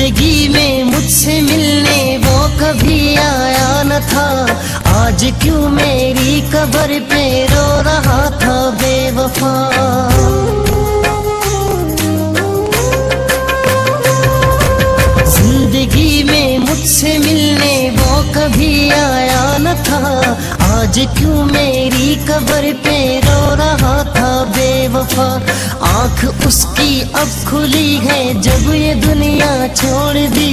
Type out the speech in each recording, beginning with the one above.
जिंदगी में मुझसे मिलने वो कभी आया न था। आज क्यों मेरी कब्र पे रो रहा था बेवफा। जिंदगी में मुझसे मिलने वो कभी आया न था। आज क्यों मेरी कब्र पे रो रहा था बेवफा। आँख उसकी अब खुली है जब ये दुनिया छोड़ दी।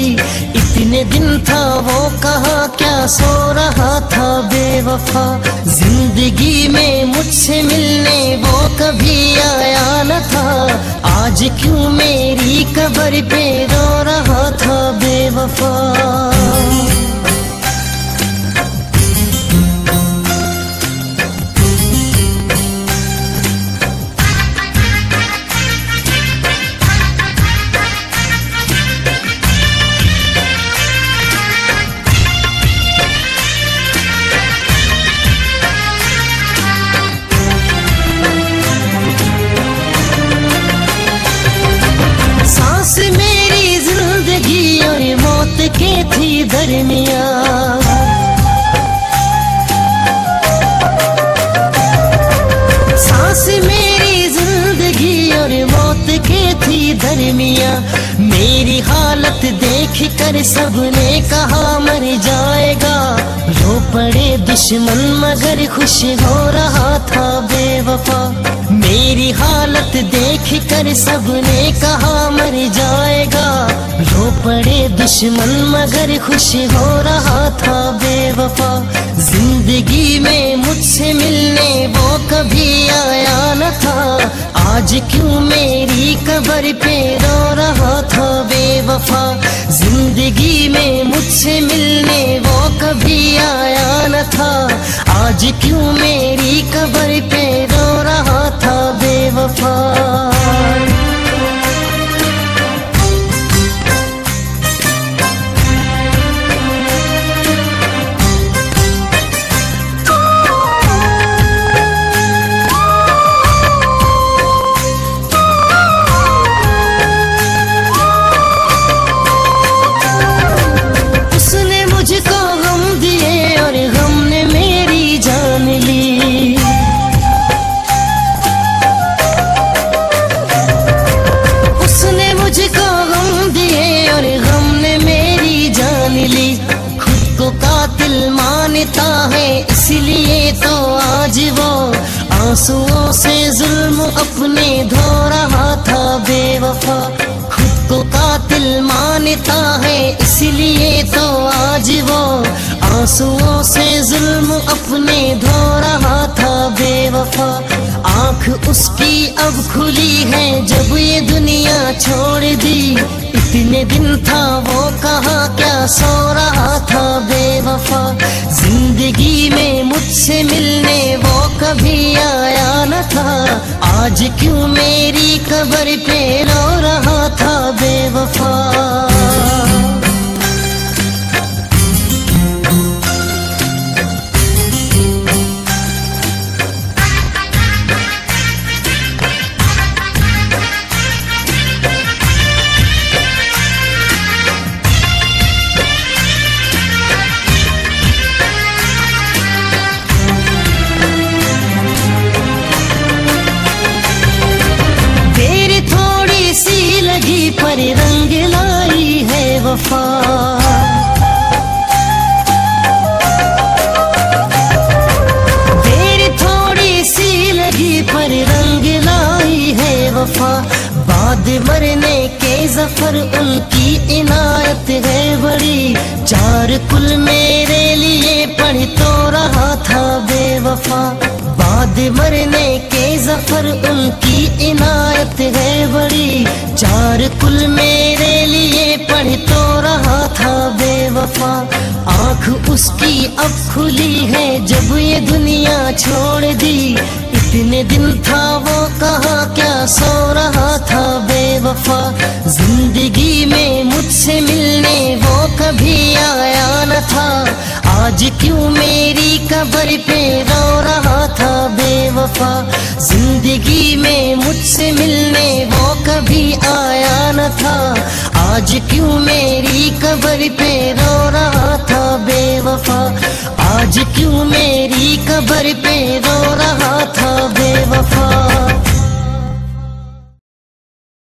इतने दिन था वो कहाँ क्या सो रहा था बेवफा। जिंदगी में मुझसे मिलने वो कभी आया न था। आज क्यों मेरी कब्र पे रो रहा था बेवफा। के थी दरमिया सांस मेरी जिंदगी और मौत के थी दरमिया। मेरी हालत देख कर सबने कहा मर जाएगा। रो पड़े दुश्मन मगर खुश हो रहा था बेवफा। मेरी हालत देख कर सबने कहा मर जाएगा। रो पड़े दुश्मन मगर खुश हो रहा था बेवफा। जिंदगी में मुझसे मिलने वो कभी आया न था। आज क्यों मेरी कब्र पे रो रहा था बेवफा। जिंदगी में मुझसे मिलने वो कभी आया न था। आज क्यों मेरी कब्र पे रो रहा था बेवफा। इसलिए तो आज वो आंसुओं से जुल्म अपने धो रहा था बेवफा। खुद को कातिल मानता है इसलिए तो आज वो आंसुओं से जुल्म अपने धो रहा था बेवफा। आँख उसकी अब खुली है जब ये दुनिया छोड़ दी। इतने दिन था वो कहाँ क्या सो रहा था बेवफा। जिंदगी में मुझसे मिलने वो कभी आया न था। आज क्यों मेरी कब्र पे रो रहा था बेवफा। पर रंग लाई है वफा। देर थोड़ी सी लगी पर रंग लाई है वफा। बाद मरने के जफर उनकी इनायत है बड़ी। चार कुल मेरे लिए पढ़ तो रहा था बेवफा। बाद मरने के जफर उनकी इनायत है बड़ी। चार कुल मेरे लिए पढ़ तो रहा था बेवफा। आँख उसकी अब खुली है जब ये दुनिया छोड़ दी। इतने दिन था वो कहाँ क्या सो रहा था बेवफा। जिंदगी में मुझसे मिलने वो कभी आया न था। आज क्यों मेरी कब्र पे रो रहा था बेवफा। जिंदगी में मुझसे मिलने वो कभी आया न था। आज आज क्यों मेरी कब्र पे रो रहा था बेवफा, आज क्यों मेरी कब्र पे रो रहा